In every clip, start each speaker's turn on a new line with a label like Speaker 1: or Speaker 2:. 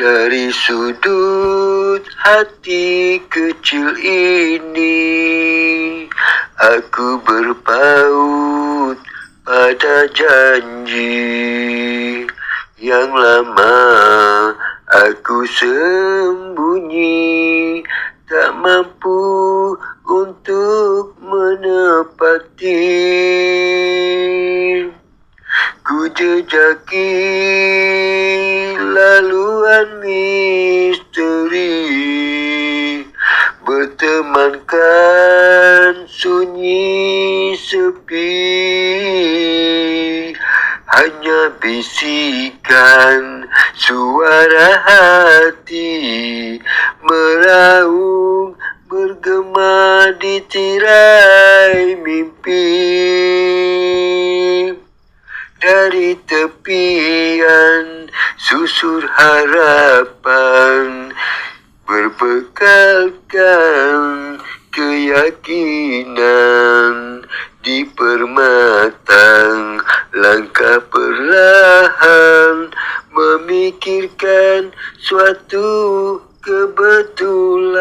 Speaker 1: Dari sudut hati kecil ini, aku berpaut pada janji yang lama aku sembunyi, tak mampu untuk menepati. Ku jejaki laluan misteri, bertemankan sunyi sepi. Hanya bisikan suara hati meraung bergema di tirai mimpi. Dari tepian susur harapan, berbekalkan keyakinan, di permatang langkah perlahan, memikirkan suatu kebetulan.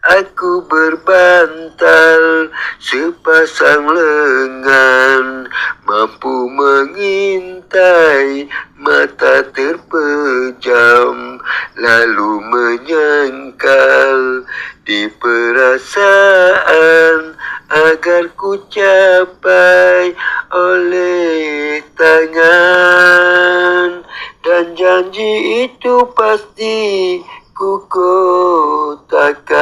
Speaker 1: Aku berbantal sepasang lengan, mampu mengintai, mata terpejam, lalu menyangkal di perasaan agar ku capai oleh tangan. Dan janji itu pasti ku kotakkan.